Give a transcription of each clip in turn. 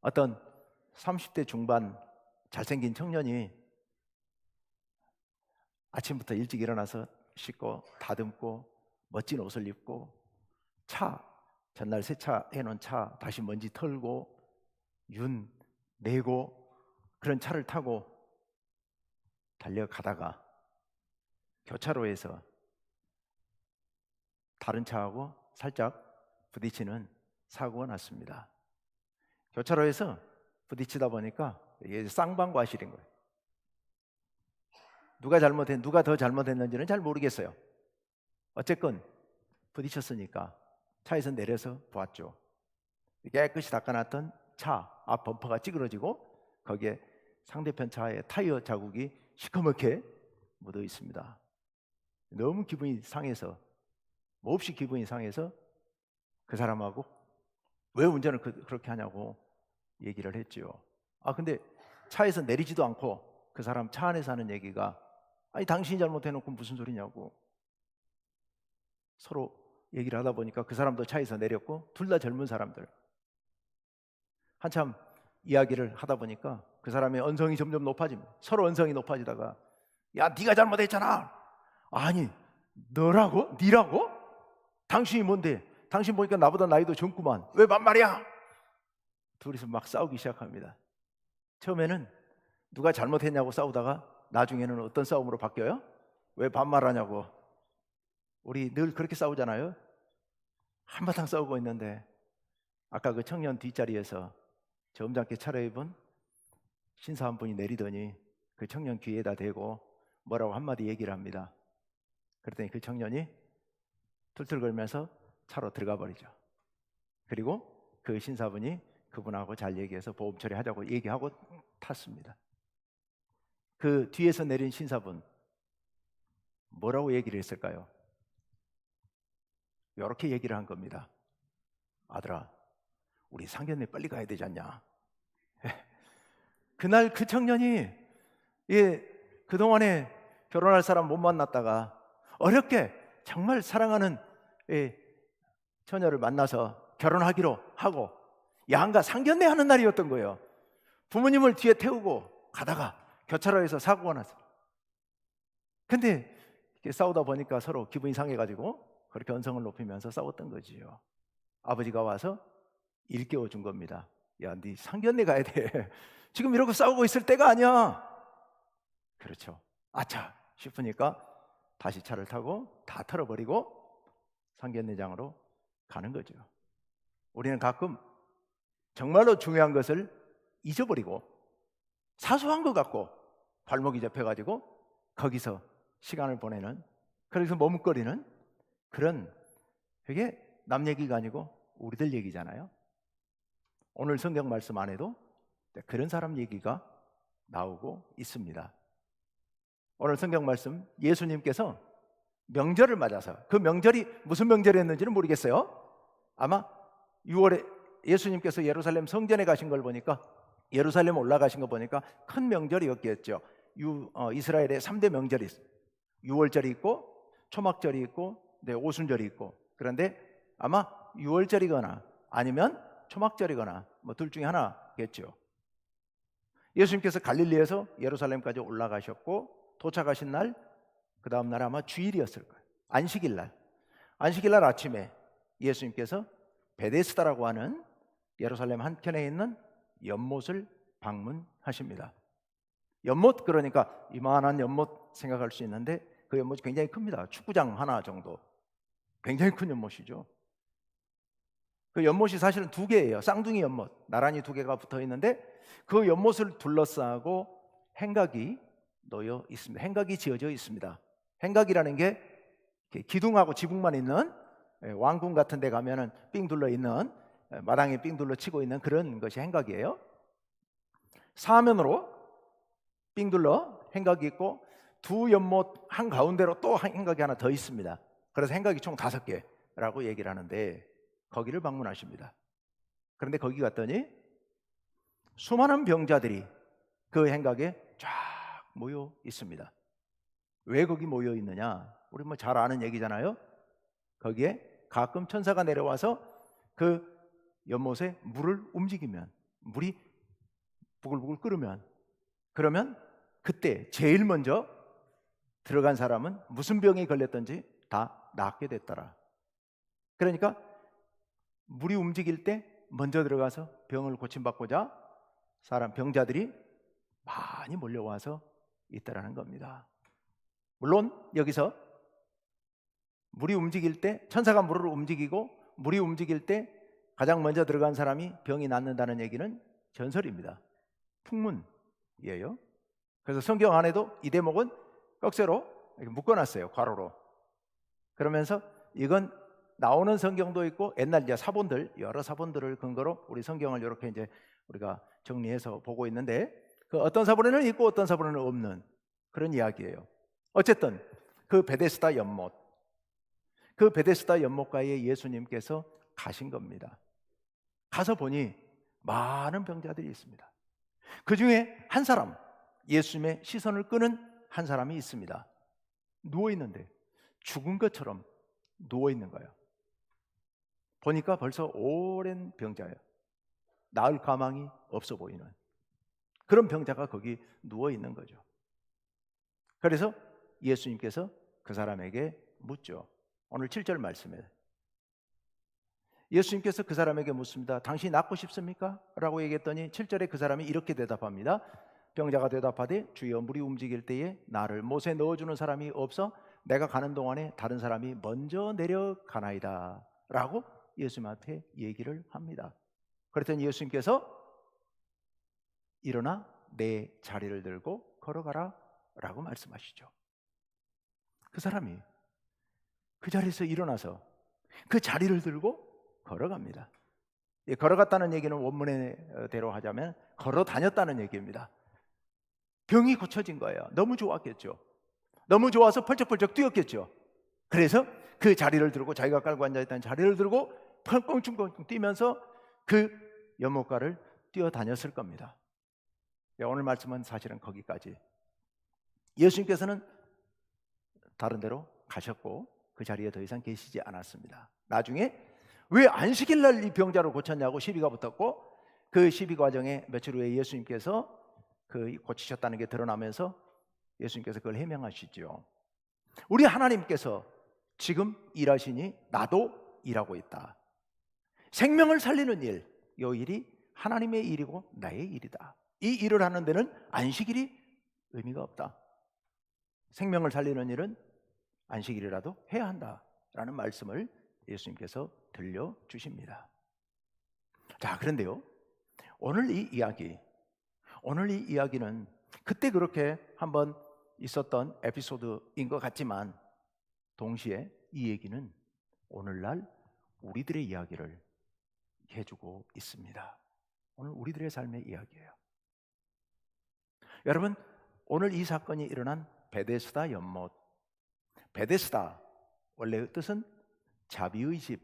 어떤 30대 중반 잘생긴 청년이 아침부터 일찍 일어나서 씻고 다듬고 멋진 옷을 입고 전날 세차해놓은 차 다시 먼지 털고 윤 내고 그런 차를 타고 달려가다가 교차로에서 다른 차하고 살짝 부딪히는 사고가 났습니다. 교차로에서 부딪히다 보니까 이게 쌍방과실인 거예요. 누가 더 잘못했는지는 잘 모르겠어요. 어쨌건 부딪혔으니까 차에서 내려서 보았죠. 깨끗이 닦아놨던 차 앞 범퍼가 찌그러지고 거기에 상대편 차의 타이어 자국이 시커멓게 묻어 있습니다. 너무 기분이 상해서, 몹시 기분이 상해서 그 사람하고 왜 운전을 그렇게 하냐고 얘기를 했죠. 근데 차에서 내리지도 않고 그 사람 차 안에서 하는 얘기가 아니 당신이 잘못해놓고 무슨 소리냐고 서로 얘기를 하다 보니까 그 사람도 차에서 내렸고 둘 다 젊은 사람들. 한참 이야기를 하다 보니까 그 사람의 언성이 점점 높아집니다. 서로 언성이 높아지다가 야 네가 잘못했잖아. 아니 너라고? 니라고? 당신이 뭔데? 당신 보니까 나보다 나이도 젊구만. 왜 반말이야? 둘이서 막 싸우기 시작합니다. 처음에는 누가 잘못했냐고 싸우다가 나중에는 어떤 싸움으로 바뀌어요? 왜 반말하냐고. 우리 늘 그렇게 싸우잖아요. 한바탕 싸우고 있는데 아까 그 청년 뒷자리에서 점잖게 차려입은 신사 한 분이 내리더니 그 청년 귀에다 대고 뭐라고 한마디 얘기를 합니다. 그랬더니 그 청년이 툴툴거리면서 차로 들어가 버리죠. 그리고 그 신사분이 그분하고 잘 얘기해서 보험 처리하자고 얘기하고 탔습니다. 그 뒤에서 내린 신사분 뭐라고 얘기를 했을까요? 이렇게 얘기를 한 겁니다. 아들아, 우리 상견례 빨리 가야 되지 않냐? 그날 그 청년이 그동안에 결혼할 사람 못 만났다가 어렵게 정말 사랑하는 처녀를 만나서 결혼하기로 하고 양가 상견례 하는 날이었던 거예요. 부모님을 뒤에 태우고 가다가 교차로에서 사고가 났어요. 근데 싸우다 보니까 서로 기분이 상해가지고 그렇게 언성을 높이면서 싸웠던 거지요. 아버지가 와서 일깨워 준 겁니다. 야, 네 상견례 가야 돼. 지금 이러고 싸우고 있을 때가 아니야. 그렇죠. 아차 싶으니까 다시 차를 타고 다 털어버리고 상견례장으로 가는 거죠. 우리는 가끔 정말로 중요한 것을 잊어버리고 사소한 것 같고 발목이 잡혀가지고 거기서 시간을 보내는, 그래서 머뭇거리는 그런, 그게 남 얘기가 아니고 우리들 얘기잖아요. 오늘 성경 말씀 안에도 그런 사람 얘기가 나오고 있습니다. 오늘 성경 말씀 예수님께서 명절을 맞아서, 그 명절이 무슨 명절이었는지는 모르겠어요. 아마 6월에 예수님께서 예루살렘 성전에 가신 걸 보니까, 예루살렘 올라가신 거 보니까 큰 명절이었겠죠. 이스라엘의 3대 명절이 있어요. 6월절이 있고 초막절이 있고 오순절이 있고. 그런데 아마 6월절이거나 아니면 초막절이거나 뭐 둘 중에 하나겠죠. 예수님께서 갈릴리에서 예루살렘까지 올라가셨고 도착하신 날, 그 다음 날 아마 주일이었을 거예요. 안식일 날 아침에 예수님께서 베데스다라고 하는 예루살렘 한켠에 있는 연못을 방문하십니다. 연못, 그러니까 이만한 연못 생각할 수 있는데 그 연못이 굉장히 큽니다. 축구장 하나 정도. 굉장히 큰 연못이죠. 그 연못이 사실은 두 개예요. 쌍둥이 연못, 나란히 두 개가 붙어 있는데 그 연못을 둘러싸고 행각이 놓여 있습니다. 행각이 지어져 있습니다. 행각이라는 게 기둥하고 지붕만 있는, 왕궁 같은 데 가면은 삥 둘러 있는, 마당에 삥 둘러 치고 있는 그런 것이 행각이에요. 사면으로 삥 둘러 행각이 있고 두 연못 한 가운데로 또 행각이 하나 더 있습니다. 그래서 행각이 총 5개라고 얘기를 하는데 거기를 방문하십니다. 그런데 거기 갔더니 수많은 병자들이 그 행각에 쫙 모여 있습니다. 왜 거기 모여 있느냐? 우리 뭐 잘 아는 얘기잖아요. 거기에 가끔 천사가 내려와서 그 연못에 물을 움직이면 물이 부글부글 끓으면, 그러면 그때 제일 먼저 들어간 사람은 무슨 병에 걸렸든지 다 낫게 됐더라. 그러니까 물이 움직일 때 먼저 들어가서 병을 고침받고자 병자들이 많이 몰려와서 있다라는 겁니다. 물론 여기서 물이 움직일 때, 천사가 물을 움직이고 물이 움직일 때 가장 먼저 들어간 사람이 병이 낫는다는 얘기는 전설입니다. 풍문이에요. 그래서 성경 안에도 이 대목은 꺽쇠로 묶어놨어요, 괄호로. 그러면서 이건 나오는 성경도 있고 옛날 이제 사본들, 여러 사본들을 근거로 우리 성경을 이렇게 이제 우리가 정리해서 보고 있는데, 그 어떤 사본에는 있고 어떤 사본에는 없는 그런 이야기예요. 어쨌든 그 베데스다 연못, 그 베데스다 연못가에 예수님께서 가신 겁니다. 가서 보니 많은 병자들이 있습니다. 그 중에 한 사람, 예수님의 시선을 끄는 한 사람이 있습니다. 누워 있는데 죽은 것처럼 누워 있는 거예요. 보니까 벌써 오랜 병자예요. 나을 가망이 없어 보이는 그런 병자가 거기 누워 있는 거죠. 그래서 예수님께서 그 사람에게 묻죠. 오늘 7절 말씀에 예수님께서 그 사람에게 묻습니다. 당신이 낫고 싶습니까? 라고 얘기했더니 7절에 그 사람이 이렇게 대답합니다. 병자가 대답하되 주여 물이 움직일 때에 나를 못에 넣어주는 사람이 없어 내가 가는 동안에 다른 사람이 먼저 내려가나이다 라고 예수님한테 얘기를 합니다. 그랬더니 예수님께서 일어나 내 자리를 들고 걸어가라 라고 말씀하시죠. 그 사람이 그 자리에서 일어나서 그 자리를 들고 걸어갑니다. 걸어갔다는 얘기는 원문대로 하자면 걸어 다녔다는 얘기입니다. 병이 고쳐진 거예요. 너무 좋았겠죠. 너무 좋아서 펄쩍펄쩍 뛰었겠죠. 그래서 그 자리를 들고, 자기가 깔고 앉아있던 자리를 들고 펑펑충펑충 뛰면서 그 연못가를 뛰어다녔을 겁니다. 오늘 말씀은 사실은 거기까지. 예수님께서는 다른 데로 가셨고 그 자리에 더 이상 계시지 않았습니다. 나중에 왜 안식일 날 이 병자를 고쳤냐고 시비가 붙었고, 그 시비 과정에 며칠 후에 예수님께서 그 고치셨다는 게 드러나면서 예수님께서 그걸 해명하시죠. 우리 하나님께서 지금 일하시니 나도 일하고 있다. 생명을 살리는 일, 이 일이 하나님의 일이고 나의 일이다. 이 일을 하는 데는 안식일이 의미가 없다. 생명을 살리는 일은 안식일이라도 해야 한다라는 말씀을 예수님께서 들려주십니다. 자, 그런데요, 오늘 이 이야기는 그때 그렇게 한번 있었던 에피소드인 것 같지만 동시에 이 얘기는 오늘날 우리들의 이야기를 해주고 있습니다. 오늘 우리들의 삶의 이야기예요. 여러분, 오늘 이 사건이 일어난 베데스다 연못, 베데스다 원래 뜻은 자비의 집,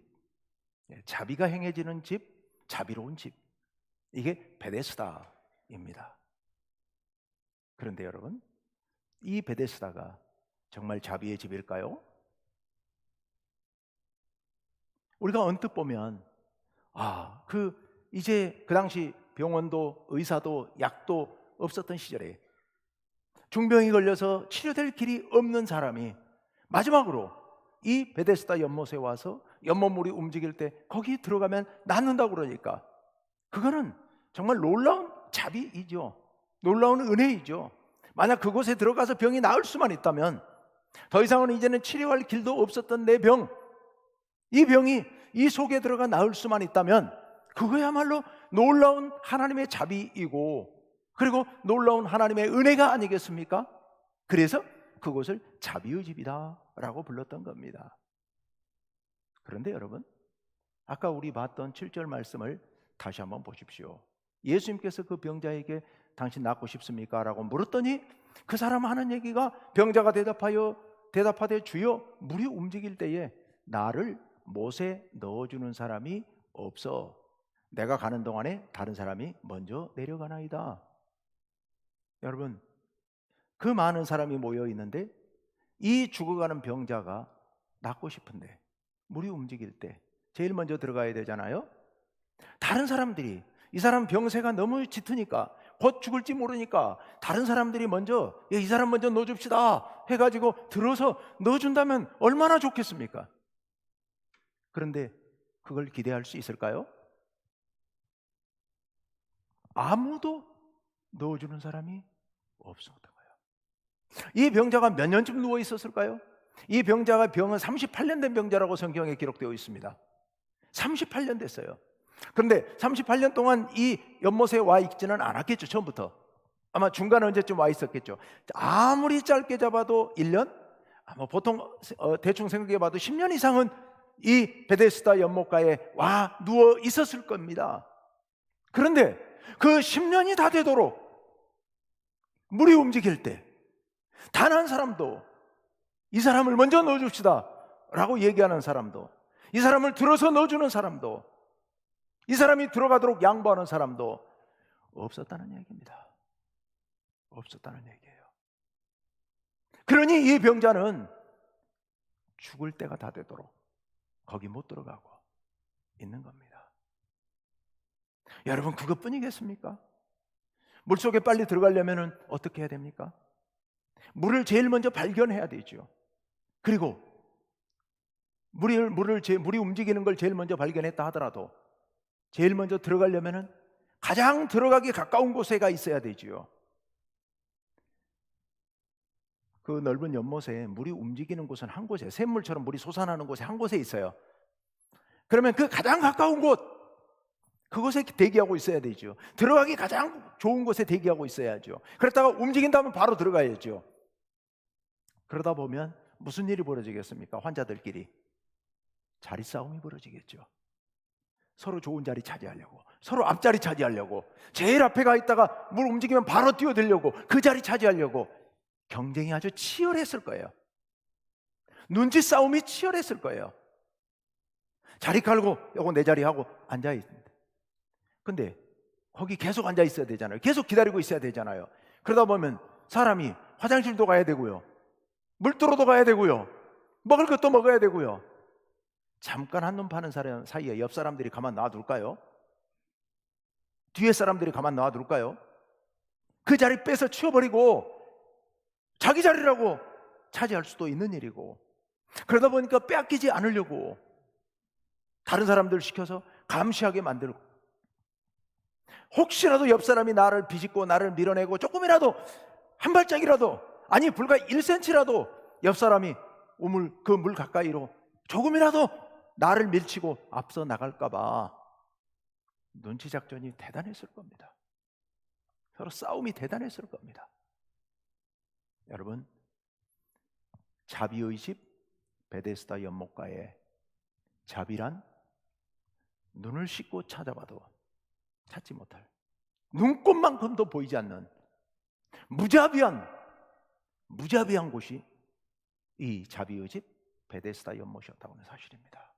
자비가 행해지는 집, 자비로운 집, 이게 베데스다입니다. 그런데 여러분, 이 베데스다가 정말 자비의 집일까요? 우리가 언뜻 보면 이제 그 당시 병원도 의사도 약도 없었던 시절에 중병이 걸려서 치료될 길이 없는 사람이 마지막으로 이 베데스다 연못에 와서 연못물이 움직일 때 거기 들어가면 낫는다고 그러니까 그거는 정말 놀라운 자비이죠. 놀라운 은혜이죠. 만약 그곳에 들어가서 병이 나을 수만 있다면 더 이상은 이제는 치료할 길도 없었던 내 병, 이 병이 이 속에 들어가 나을 수만 있다면 그거야말로 놀라운 하나님의 자비이고 그리고 놀라운 하나님의 은혜가 아니겠습니까? 그래서 그곳을 자비의 집이다 라고 불렀던 겁니다. 그런데 여러분, 아까 우리 봤던 7절 말씀을 다시 한번 보십시오. 예수님께서 그 병자에게 당신 낫고 싶습니까? 라고 물었더니 그 사람 하는 얘기가 병자가 대답하되 주여 물이 움직일 때에 나를 못에 넣어주는 사람이 없어 내가 가는 동안에 다른 사람이 먼저 내려가나이다. 여러분, 그 많은 사람이 모여 있는데 이 죽어가는 병자가 낫고 싶은데 물이 움직일 때 제일 먼저 들어가야 되잖아요. 다른 사람들이 이 사람 병세가 너무 짙으니까, 곧 죽을지 모르니까 다른 사람들이 먼저 이 사람 먼저 넣어줍시다 해가지고 들어서 넣어준다면 얼마나 좋겠습니까? 그런데 그걸 기대할 수 있을까요? 아무도 넣어주는 사람이 없었던 거예요. 이 병자가 몇 년쯤 누워 있었을까요? 이 병자가 병은 38년 된 병자라고 성경에 기록되어 있습니다. 38년 됐어요. 그런데 38년 동안 이 연못에 와 있지는 않았겠죠. 처음부터 아마 중간에 언제쯤 와 있었겠죠. 아무리 짧게 잡아도 1년? 아마 보통 대충 생각해 봐도 10년 이상은 이 베데스다 연못가에 와 누워 있었을 겁니다. 그런데 그 10년이 다 되도록 물이 움직일 때 단 한 사람도 이 사람을 먼저 넣어줍시다 라고 얘기하는 사람도, 이 사람을 들어서 넣어주는 사람도, 이 사람이 들어가도록 양보하는 사람도 없었다는 얘기입니다. 없었다는 얘기예요. 그러니 이 병자는 죽을 때가 다 되도록 거기 못 들어가고 있는 겁니다. 여러분, 그것뿐이겠습니까? 물속에 빨리 들어가려면 어떻게 해야 됩니까? 물을 제일 먼저 발견해야 되죠. 그리고 물이 움직이는 걸 제일 먼저 발견했다 하더라도 제일 먼저 들어가려면 가장 들어가기 가까운 곳에가 있어야 되지요. 그 넓은 연못에 물이 움직이는 곳은 한 곳에, 샘물처럼 물이 솟아나는 곳에 한 곳에 있어요. 그러면 그 가장 가까운 곳, 그곳에 대기하고 있어야 되죠. 들어가기 가장 좋은 곳에 대기하고 있어야죠. 그랬다가 움직인다면 바로 들어가야죠. 그러다 보면 무슨 일이 벌어지겠습니까? 환자들끼리 자리 싸움이 벌어지겠죠. 서로 좋은 자리 차지하려고, 서로 앞자리 차지하려고, 제일 앞에 가 있다가 물 움직이면 바로 뛰어들려고, 그 자리 차지하려고 경쟁이 아주 치열했을 거예요. 눈치 싸움이 치열했을 거예요. 자리 깔고 요거 내 자리 하고 앉아 있는데, 근데 거기 계속 앉아 있어야 되잖아요. 계속 기다리고 있어야 되잖아요. 그러다 보면 사람이 화장실도 가야 되고요, 물들어도 가야 되고요, 먹을 것도 먹어야 되고요. 잠깐 한눈 파는 사람 사이에 옆 사람들이 가만 놔둘까요? 뒤에 사람들이 가만 놔둘까요? 그 자리 뺏어 치워버리고 자기 자리라고 차지할 수도 있는 일이고, 그러다 보니까 빼앗기지 않으려고 다른 사람들 시켜서 감시하게 만들고, 혹시라도 옆 사람이 나를 비집고 나를 밀어내고 조금이라도 한 발짝이라도, 아니 불과 1cm라도 옆 사람이 그 물 가까이로 조금이라도 나를 밀치고 앞서 나갈까 봐 눈치 작전이 대단했을 겁니다. 서로 싸움이 대단했을 겁니다. 여러분, 자비의 집 베데스다 연못가에 자비란 눈을 씻고 찾아봐도 찾지 못할, 눈꽃만큼도 보이지 않는 무자비한 곳이 이 자비의 집 베데스다 연못이었다고 하는 사실입니다.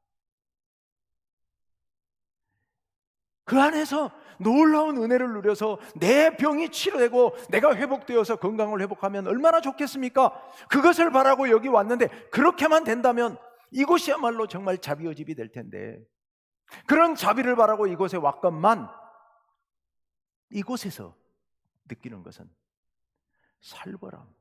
그 안에서 놀라운 은혜를 누려서 내 병이 치료되고 내가 회복되어서 건강을 회복하면 얼마나 좋겠습니까? 그것을 바라고 여기 왔는데, 그렇게만 된다면 이곳이야말로 정말 자비의 집이 될 텐데, 그런 자비를 바라고 이곳에 왔건만 이곳에서 느끼는 것은 살벌함.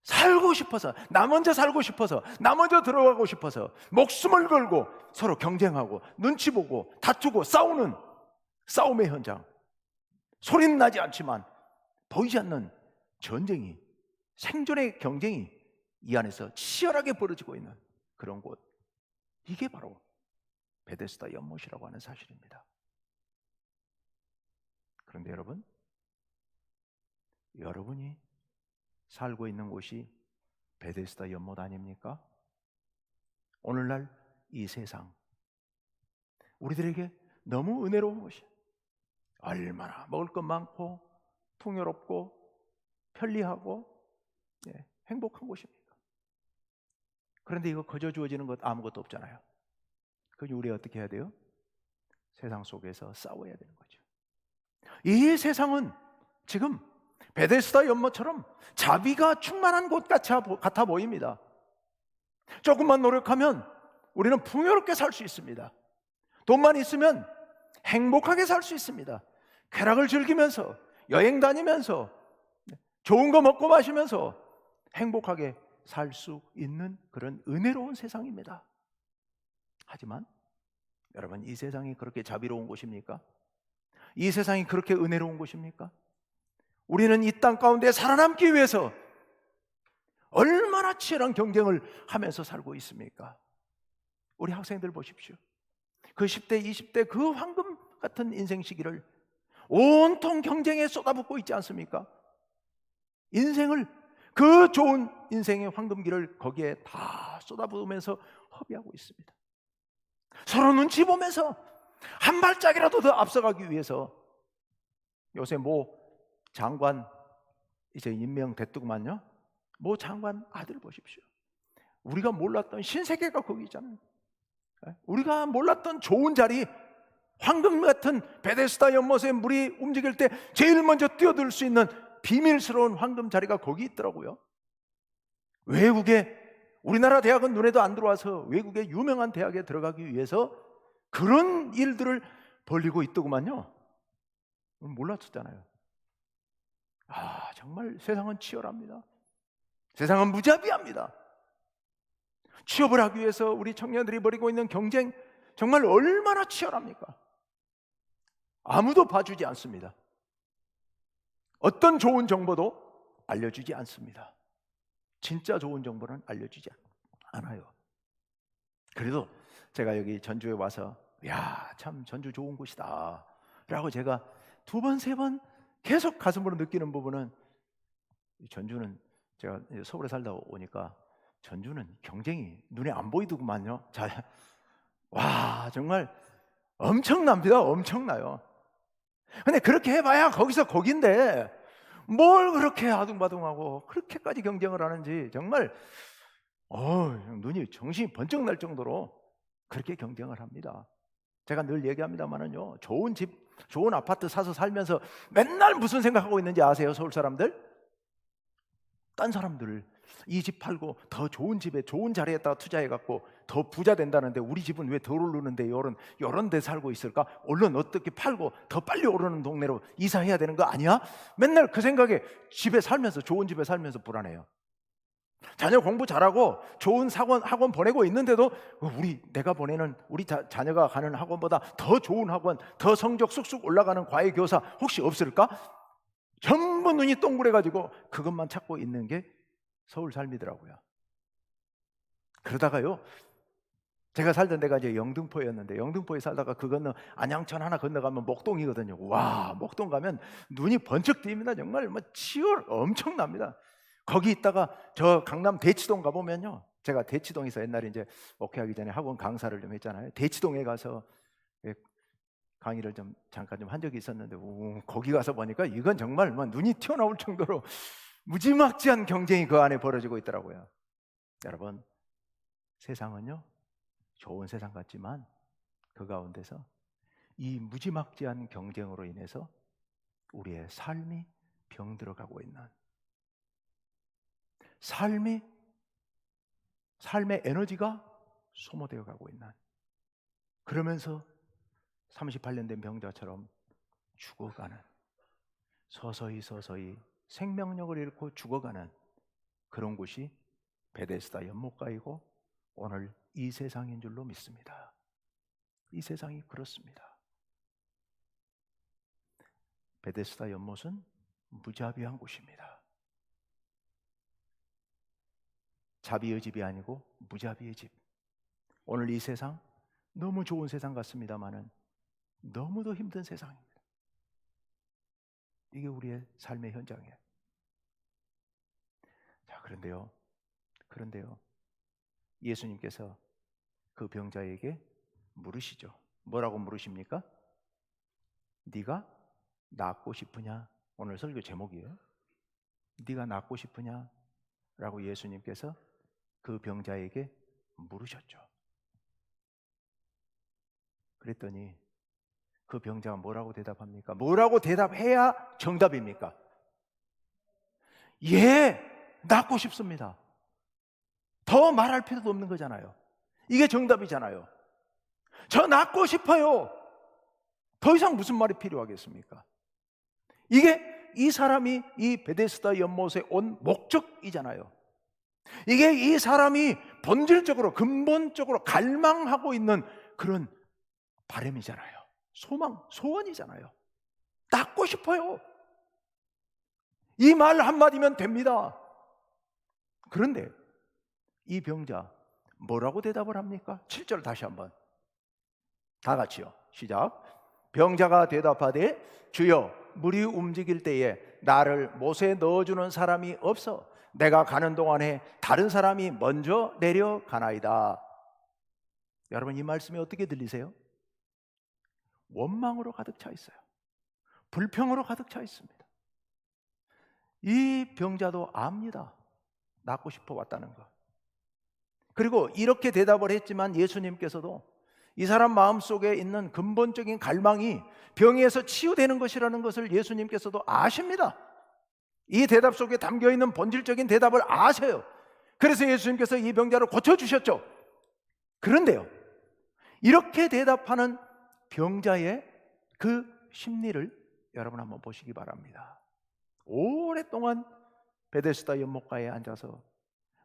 살고 싶어서, 나 먼저 살고 싶어서, 나 먼저 들어가고 싶어서 목숨을 걸고 서로 경쟁하고 눈치 보고 다투고 싸우는 싸움의 현장, 소리는 나지 않지만 보이지 않는 전쟁이, 생존의 경쟁이 이 안에서 치열하게 벌어지고 있는 그런 곳, 이게 바로 베데스다 연못이라고 하는 사실입니다. 그런데 여러분이 살고 있는 곳이 베데스다 연못 아닙니까? 오늘날 이 세상, 우리들에게 너무 은혜로운 곳이, 얼마나 먹을 것 많고 풍요롭고 편리하고 행복한 곳입니까? 그런데 이거 거저 주어지는 것 아무것도 없잖아요. 그럼 우리 어떻게 해야 돼요? 세상 속에서 싸워야 되는 거죠. 이 세상은 지금 베데스다 연못처럼 자비가 충만한 곳 같아 보입니다. 조금만 노력하면 우리는 풍요롭게 살 수 있습니다. 돈만 있으면 행복하게 살 수 있습니다. 쾌락을 즐기면서, 여행 다니면서, 좋은 거 먹고 마시면서 행복하게 살 수 있는 그런 은혜로운 세상입니다. 하지만 여러분, 이 세상이 그렇게 자비로운 곳입니까? 이 세상이 그렇게 은혜로운 곳입니까? 우리는 이 땅 가운데 살아남기 위해서 얼마나 치열한 경쟁을 하면서 살고 있습니까? 우리 학생들 보십시오. 그 10대, 20대 그 황금 같은 인생 시기를 온통 경쟁에 쏟아붓고 있지 않습니까? 인생을, 그 좋은 인생의 황금기를 거기에 다 쏟아부으면서 허비하고 있습니다. 서로 눈치 보면서 한 발짝이라도 더 앞서가기 위해서 요새 모 장관 이제 임명됐더구만요. 모 장관 아들 보십시오. 우리가 몰랐던 신세계가 거기 있잖아요. 우리가 몰랐던 좋은 자리, 황금 같은 베데스다 연못에 물이 움직일 때 제일 먼저 뛰어들 수 있는 비밀스러운 황금 자리가 거기 있더라고요. 외국에, 우리나라 대학은 눈에도 안 들어와서 외국의 유명한 대학에 들어가기 위해서 그런 일들을 벌이고 있더구만요. 몰랐었잖아요. 정말 세상은 치열합니다. 세상은 무자비합니다. 취업을 하기 위해서 우리 청년들이 벌이고 있는 경쟁, 정말 얼마나 치열합니까? 아무도 봐주지 않습니다. 어떤 좋은 정보도 알려주지 않습니다. 진짜 좋은 정보는 알려주지 않아요. 그래도 제가 여기 전주에 와서 참 전주 좋은 곳이다 라고 제가 2번, 3번 계속 가슴으로 느끼는 부분은, 전주는 제가 서울에 살다 오니까 전주는 경쟁이 눈에 안 보이더구만요. 정말 엄청납니다. 엄청나요. 근데 그렇게 해봐야 거기서 거긴데 뭘 그렇게 아둥바둥하고 그렇게까지 경쟁을 하는지 정말 눈이 정신이 번쩍 날 정도로 그렇게 경쟁을 합니다. 제가 늘 얘기합니다만은요, 좋은 집, 좋은 아파트 사서 살면서 맨날 무슨 생각하고 있는지 아세요? 서울 사람들? 딴 사람들 이 집 팔고 더 좋은 집에, 좋은 자리에다가 투자해갖고 더 부자 된다는데 우리 집은 왜 덜 오르는데 요런 데 살고 있을까? 얼른 어떻게 팔고 더 빨리 오르는 동네로 이사해야 되는 거 아니야? 맨날 그 생각에 집에 살면서, 좋은 집에 살면서 불안해요. 자녀 공부 잘하고 좋은 학원 보내고 있는데도 내가 보내는 우리 자녀가 가는 학원보다 더 좋은 학원, 더 성적 쑥쑥 올라가는 과외 교사 혹시 없을까? 전부 눈이 동그래가지고 그것만 찾고 있는 게 서울 삶이더라고요. 그러다가요, 제가 살던 데가 이제 영등포였는데, 영등포에 살다가 그 건너 안양천 하나 건너가면 목동이거든요. 목동 가면 눈이 번쩍 띄입니다. 정말 치열 엄청납니다. 거기 있다가 저 강남 대치동 가보면요, 제가 대치동에서 옛날에 이제 목회하기 전에 학원 강사를 좀 했잖아요. 대치동에 가서 강의를 좀 잠깐 한 적이 있었는데, 거기 가서 보니까 이건 정말 눈이 튀어나올 정도로 무지막지한 경쟁이 그 안에 벌어지고 있더라고요. 여러분, 세상은요 좋은 세상 같지만 그 가운데서 이 무지막지한 경쟁으로 인해서 우리의 삶이 병들어가고 있는, 삶의 에너지가 소모되어 가고 있는, 그러면서 38년 된 병자처럼 죽어가는, 서서히 생명력을 잃고 죽어가는 그런 곳이 베데스다 연못가이고 오늘 이 세상인 줄로 믿습니다. 이 세상이 그렇습니다. 베데스다 연못은 무자비한 곳입니다. 자비의 집이 아니고 무자비의 집. 오늘 이 세상 너무 좋은 세상 같습니다만은 너무도 힘든 세상입니다. 이게 우리의 삶의 현장이에요. 자, 그런데요, 예수님께서 그 병자에게 물으시죠. 뭐라고 물으십니까? 네가 낫고 싶으냐? 오늘 설교 제목이에요. 네가 낫고 싶으냐? 라고 예수님께서 그 병자에게 물으셨죠. 그랬더니 그 병자가 뭐라고 대답합니까? 뭐라고 대답해야 정답입니까? 예, 낫고 싶습니다. 더 말할 필요도 없는 거잖아요. 이게 정답이잖아요. 저 낫고 싶어요. 더 이상 무슨 말이 필요하겠습니까? 이게 이 사람이 이 베데스다 연못에 온 목적이잖아요. 이게 이 사람이 본질적으로 근본적으로 갈망하고 있는 그런 바람이잖아요. 소망, 소원이잖아요. 낫고 싶어요. 이 말 한마디면 됩니다. 그런데 이 병자 뭐라고 대답을 합니까? 7절 다시 한번 다 같이요. 시작. 병자가 대답하되 주여 물이 움직일 때에 나를 못에 넣어주는 사람이 없어 내가 가는 동안에 다른 사람이 먼저 내려가나이다. 여러분, 이 말씀이 어떻게 들리세요? 원망으로 가득 차 있어요. 불평으로 가득 차 있습니다. 이 병자도 압니다. 낫고 싶어 왔다는 거. 그리고 이렇게 대답을 했지만 예수님께서도 이 사람 마음속에 있는 근본적인 갈망이 병에서 치유되는 것이라는 것을 예수님께서도 아십니다. 이 대답 속에 담겨있는 본질적인 대답을 아세요. 그래서 예수님께서 이 병자를 고쳐주셨죠. 그런데요, 이렇게 대답하는 병자의 그 심리를 여러분 한번 보시기 바랍니다. 오랫동안 베데스다 연못가에 앉아서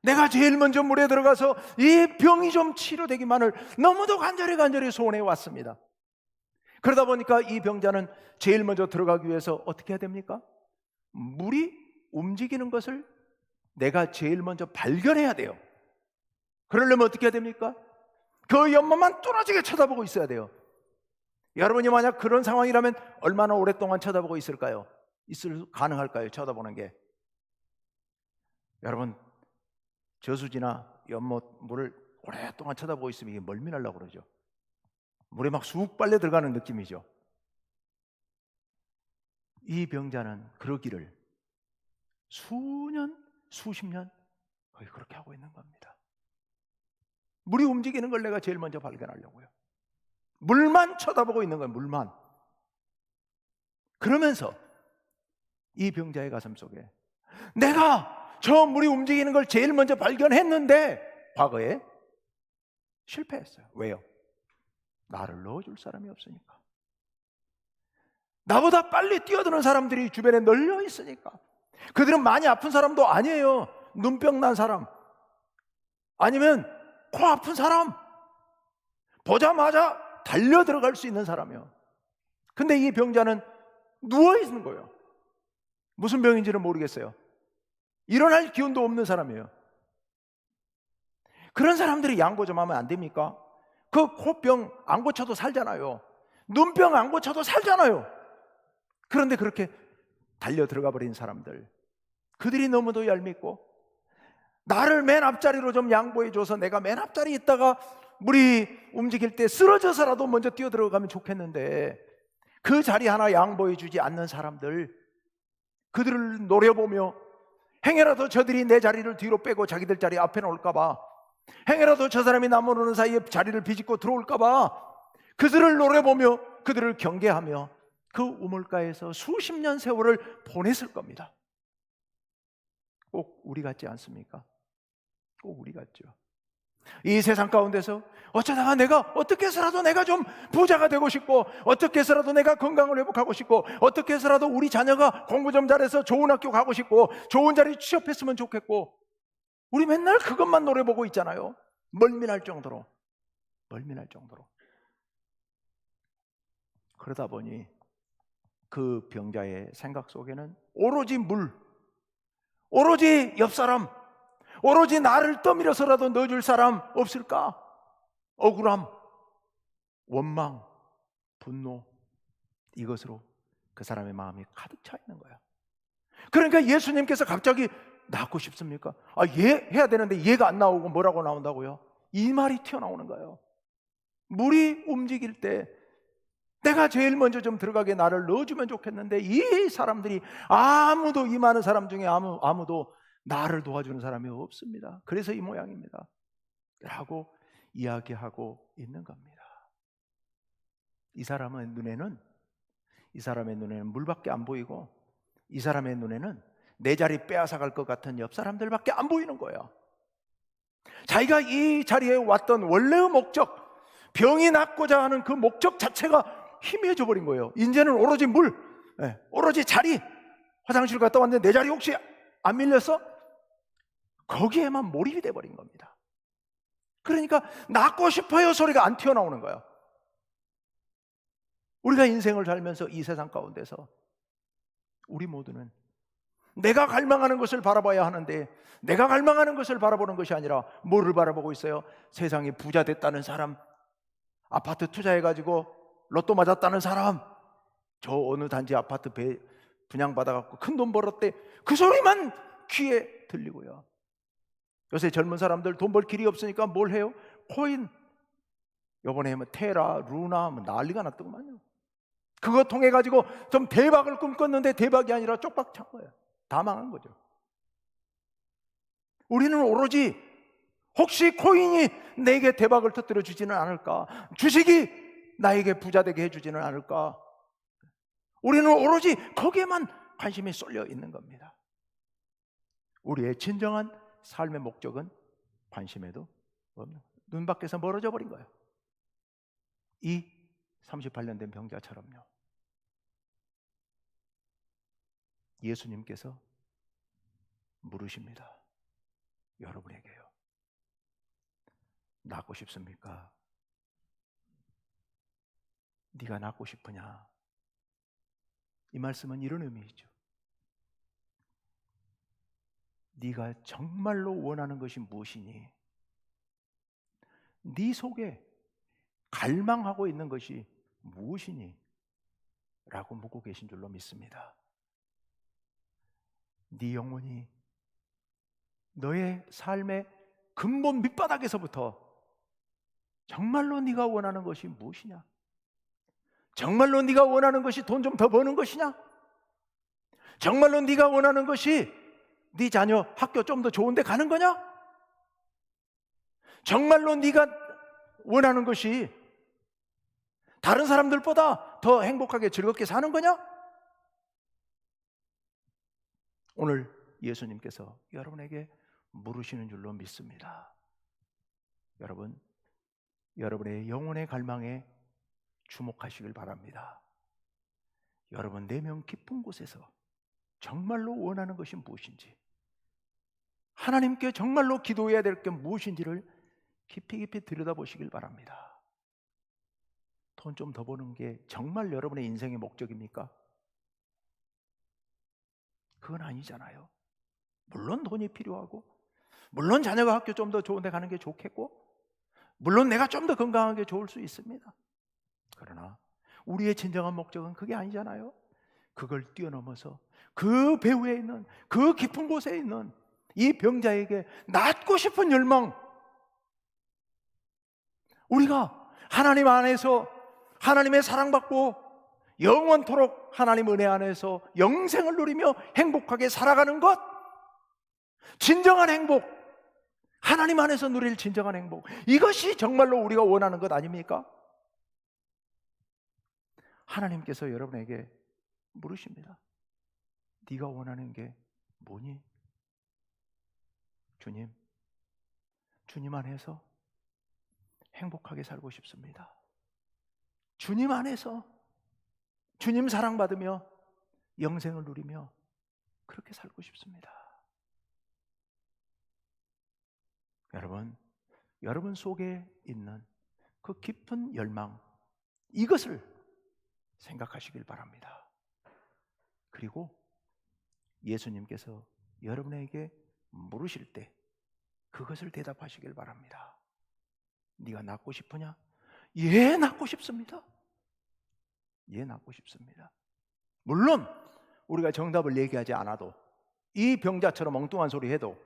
내가 제일 먼저 물에 들어가서 이 병이 좀 치료되기만을 너무도 간절히 소원해 왔습니다. 그러다 보니까 이 병자는 제일 먼저 들어가기 위해서 어떻게 해야 됩니까? 물이 움직이는 것을 내가 제일 먼저 발견해야 돼요. 그러려면 어떻게 해야 됩니까? 그 연못만 뚫어지게 쳐다보고 있어야 돼요. 여러분이 만약 그런 상황이라면 얼마나 오랫동안 쳐다보고 있을까요? 가능할까요? 쳐다보는 게. 여러분, 저수지나 연못 물을 오랫동안 쳐다보고 있으면 이게 멀미나려고 그러죠. 물에 막 쑥 빨려 들어가는 느낌이죠. 이 병자는 그러기를 수년, 수십 년 거의 그렇게 하고 있는 겁니다. 물이 움직이는 걸 내가 제일 먼저 발견하려고요. 물만 쳐다보고 있는 거예요. 물만. 그러면서 이 병자의 가슴 속에 내가 저 물이 움직이는 걸 제일 먼저 발견했는데 과거에 실패했어요. 왜요? 나를 넣어줄 사람이 없으니까. 나보다 빨리 뛰어드는 사람들이 주변에 널려 있으니까. 그들은 많이 아픈 사람도 아니에요. 눈병 난 사람, 아니면 코 아픈 사람, 보자마자 달려 들어갈 수 있는 사람이요. 근데 이 병자는 누워 있는 거예요. 무슨 병인지는 모르겠어요. 일어날 기운도 없는 사람이에요. 그런 사람들이 양보 좀 하면 안 됩니까? 그 코병 안 고쳐도 살잖아요. 눈병 안 고쳐도 살잖아요. 그런데 그렇게 달려 들어가 버린 사람들, 그들이 너무도 얄밉고 나를 맨 앞자리로 좀 양보해줘서 내가 맨 앞자리에 있다가 물이 움직일 때 쓰러져서라도 먼저 뛰어 들어가면 좋겠는데 그 자리 하나 양보해주지 않는 사람들, 그들을 노려보며 행여라도 저들이 내 자리를 뒤로 빼고 자기들 자리 앞에 놓을까봐, 행여라도 저 사람이 나 모르는 사이에 자리를 비집고 들어올까봐 그들을 노려보며 그들을 경계하며 그 우물가에서 수십 년 세월을 보냈을 겁니다. 꼭 우리 같지 않습니까? 꼭 우리 같죠. 이 세상 가운데서 어쩌다가 내가 어떻게 해서라도 내가 좀 부자가 되고 싶고, 어떻게 해서라도 내가 건강을 회복하고 싶고, 어떻게 해서라도 우리 자녀가 공부 좀 잘해서 좋은 학교 가고 싶고 좋은 자리 취업했으면 좋겠고, 우리 맨날 그것만 노려보고 있잖아요. 멀미날 정도로. 그러다 보니 그 병자의 생각 속에는 오로지 물, 오로지 옆 사람, 오로지 나를 떠밀어서라도 넣어줄 사람 없을까? 억울함, 원망, 분노, 이것으로 그 사람의 마음이 가득 차 있는 거야. 그러니까 예수님께서 갑자기 낫고 싶습니까? 해야 되는데 얘가 안 나오고 뭐라고 나온다고요? 이 말이 튀어나오는 거예요. 물이 움직일 때 내가 제일 먼저 좀 들어가게 나를 넣어주면 좋겠는데 이 사람들이 아무도, 이 많은 사람 중에 아무도 나를 도와주는 사람이 없습니다. 그래서 이 모양입니다 라고 이야기하고 있는 겁니다. 이 사람의 눈에는 물밖에 안 보이고, 이 사람의 눈에는 내 자리 빼앗아갈 것 같은 옆 사람들밖에 안 보이는 거예요. 자기가 이 자리에 왔던 원래의 목적, 병이 낫고자 하는 그 목적 자체가 희미해져 버린 거예요. 이제는 오로지 물, 오로지 자리, 화장실 갔다 왔는데 내 자리 혹시 안 밀렸어? 거기에만 몰입이 돼버린 겁니다. 그러니까 낫고 싶어요 소리가 안 튀어나오는 거예요. 우리가 인생을 살면서 이 세상 가운데서 우리 모두는 내가 갈망하는 것을 바라봐야 하는데, 내가 갈망하는 것을 바라보는 것이 아니라 뭐를 바라보고 있어요? 세상에 부자 됐다는 사람, 아파트 투자해가지고 로또 맞았다는 사람, 저 어느 단지 아파트 분양받아갖고 큰 돈 벌었대, 그 소리만 귀에 들리고요. 요새 젊은 사람들 돈 벌 길이 없으니까 뭘 해요? 코인, 요번에 뭐 테라, 루나 뭐 난리가 났더구만요. 그거 통해 가지고 좀 대박을 꿈꿨는데 대박이 아니라 쪽박 찬 거예요. 다 망한 거죠. 우리는 오로지 혹시 코인이 내게 대박을 터뜨려 주지는 않을까, 주식이 나에게 부자 되게 해주지는 않을까, 우리는 오로지 거기에만 관심이 쏠려 있는 겁니다. 우리의 진정한 삶의 목적은 관심에도 없는, 눈 밖에서 멀어져 버린 거예요. 이 38년 된 병자처럼요. 예수님께서 물으십니다. 여러분에게요. 낫고 싶습니까? 네가 낫고 싶으냐? 이 말씀은 이런 의미이죠. 네가 정말로 원하는 것이 무엇이니? 네 속에 갈망하고 있는 것이 무엇이니? 라고 묻고 계신 줄로 믿습니다. 네 영혼이 너의 삶의 근본 밑바닥에서부터 정말로 네가 원하는 것이 무엇이냐? 정말로 네가 원하는 것이 돈 좀 더 버는 것이냐? 정말로 네가 원하는 것이 네 자녀 학교 좀 더 좋은 데 가는 거냐? 정말로 네가 원하는 것이 다른 사람들보다 더 행복하게 즐겁게 사는 거냐? 오늘 예수님께서 여러분에게 물으시는 줄로 믿습니다. 여러분, 여러분의 영혼의 갈망에 주목하시길 바랍니다. 여러분 내면 깊은 곳에서 정말로 원하는 것이 무엇인지, 하나님께 정말로 기도해야 될 게 무엇인지를 깊이 깊이 들여다보시길 바랍니다. 돈 좀 더 버는 게 정말 여러분의 인생의 목적입니까? 그건 아니잖아요. 물론 돈이 필요하고, 물론 자녀가 학교 좀 더 좋은 데 가는 게 좋겠고, 물론 내가 좀 더 건강한 게 좋을 수 있습니다. 그러나 우리의 진정한 목적은 그게 아니잖아요. 그걸 뛰어넘어서 그 배후에 있는, 그 깊은 곳에 있는 이 병자에게 낫고 싶은 열망, 우리가 하나님 안에서 하나님의 사랑받고 영원토록 하나님 은혜 안에서 영생을 누리며 행복하게 살아가는 것, 진정한 행복, 하나님 안에서 누릴 진정한 행복, 이것이 정말로 우리가 원하는 것 아닙니까? 하나님께서 여러분에게 물으십니다. 네가 원하는 게 뭐니? 주님 안에서 행복하게 살고 싶습니다. 주님 안에서 주님 사랑받으며 영생을 누리며 그렇게 살고 싶습니다. 여러분 속에 있는 그 깊은 열망, 이것을 생각하시길 바랍니다. 그리고 예수님께서 여러분에게 물으실 때 그것을 대답하시길 바랍니다. 네가 낫고 싶으냐? 예, 낫고 싶습니다. 예, 낫고 싶습니다. 물론 우리가 정답을 얘기하지 않아도, 이 병자처럼 엉뚱한 소리 해도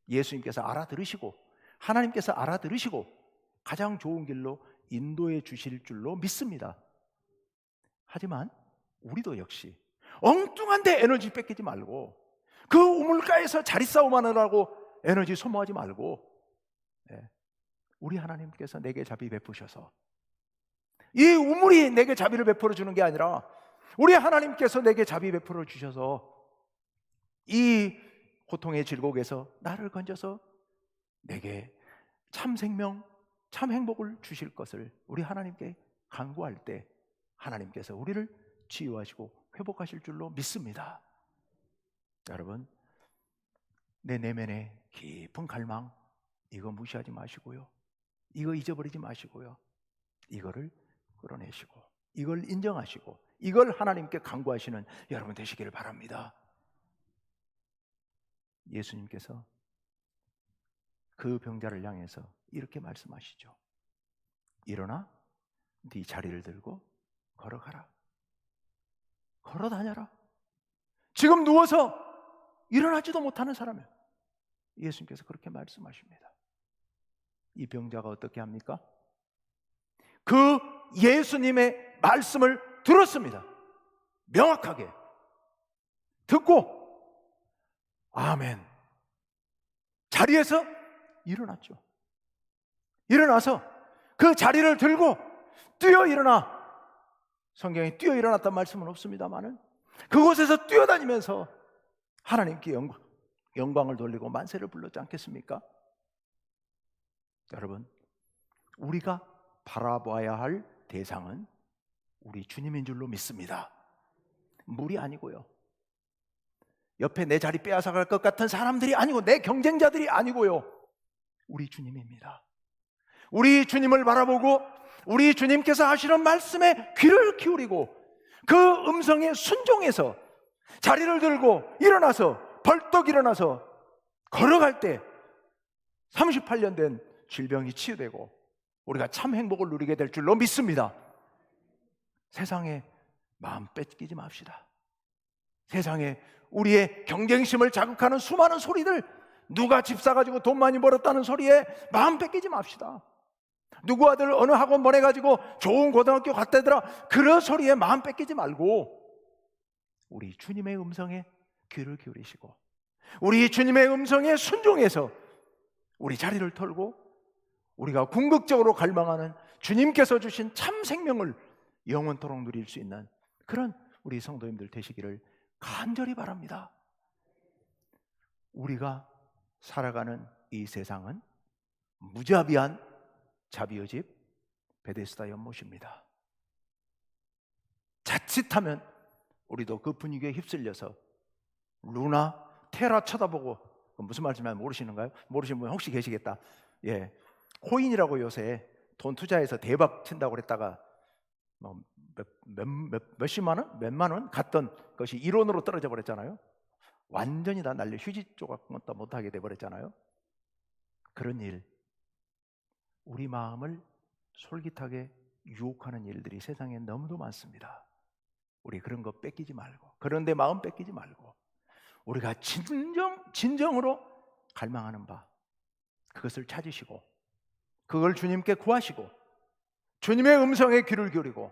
예수님께서 알아들으시고 하나님께서 알아들으시고 가장 좋은 길로 인도해 주실 줄로 믿습니다. 하지만 우리도 역시 엉뚱한 데 에너지 뺏기지 말고, 그 우물가에서 자리싸움 하느라고 에너지 소모하지 말고, 우리 하나님께서 내게 자비 베푸셔서, 이 우물이 내게 자비를 베풀어 주는 게 아니라 우리 하나님께서 내게 자비 베풀어 주셔서 이 고통의 질곡에서 나를 건져서 내게 참 생명, 참 행복을 주실 것을 우리 하나님께 간구할 때 하나님께서 우리를 치유하시고 회복하실 줄로 믿습니다. 여러분, 내 내면의 깊은 갈망, 이거 무시하지 마시고요, 이거 잊어버리지 마시고요, 이거를 끌어내시고 이걸 인정하시고 이걸 하나님께 간구하시는 여러분 되시기를 바랍니다. 예수님께서 그 병자를 향해서 이렇게 말씀하시죠. 일어나 네 자리를 들고 걸어가라. 걸어 다녀라. 지금 누워서 일어나지도 못하는 사람이에요. 예수님께서 그렇게 말씀하십니다. 이 병자가 어떻게 합니까? 그 예수님의 말씀을 들었습니다. 명확하게 듣고 아멘. 자리에서 일어났죠. 일어나서 그 자리를 들고 뛰어 일어나, 성경에 뛰어 일어났단 말씀은 없습니다만은 그곳에서 뛰어다니면서 하나님께 영광을 돌리고 만세를 불렀지 않겠습니까? 여러분, 우리가 바라봐야 할 대상은 우리 주님인 줄로 믿습니다. 물이 아니고요, 옆에 내 자리 빼앗아갈 것 같은 사람들이 아니고 내 경쟁자들이 아니고요, 우리 주님입니다. 우리 주님을 바라보고 우리 주님께서 하시는 말씀에 귀를 기울이고 그 음성에 순종해서 자리를 들고 일어나서 벌떡 일어나서 걸어갈 때 38년 된 질병이 치유되고 우리가 참 행복을 누리게 될 줄로 믿습니다. 세상에 마음 뺏기지 맙시다. 세상에 우리의 경쟁심을 자극하는 수많은 소리들, 누가 집 사가지고 돈 많이 벌었다는 소리에 마음 뺏기지 맙시다. 누구 아들 어느 학원 보내가지고 좋은 고등학교 갔다더라, 그런 소리에 마음 뺏기지 말고 우리 주님의 음성에 귀를 기울이시고 우리 주님의 음성에 순종해서 우리 자리를 털고 우리가 궁극적으로 갈망하는 주님께서 주신 참 생명을 영원토록 누릴 수 있는 그런 우리 성도님들 되시기를 간절히 바랍니다. 우리가 살아가는 이 세상은 무자비한 자비의 집 베데스다 연못입니다. 자칫하면 우리도 그 분위기에 휩쓸려서 루나 테라 쳐다보고, 무슨 말인지 모르시는가요? 모르시는 분 혹시 계시겠다. 예, 코인이라고 요새 돈 투자해서 대박 친다고 그랬다가 몇십만 원? 몇만 원 갔던 것이 1원으로 떨어져 버렸잖아요. 완전히 다 날려 휴지 조각도 못하게 돼버렸잖아요. 그런 일, 우리 마음을 솔깃하게 유혹하는 일들이 세상에 너무도 많습니다. 우리 그런 거 뺏기지 말고, 그런데 마음 뺏기지 말고 우리가 진정으로 갈망하는 바, 그것을 찾으시고 그걸 주님께 구하시고 주님의 음성에 귀를 기울이고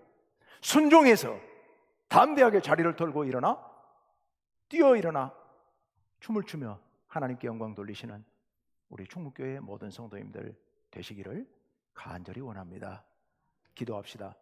순종해서 담대하게 자리를 털고 일어나 뛰어 일어나 춤을 추며 하나님께 영광 돌리시는 우리 충북교회 모든 성도님들 되시기를 간절히 원합니다. 기도합시다.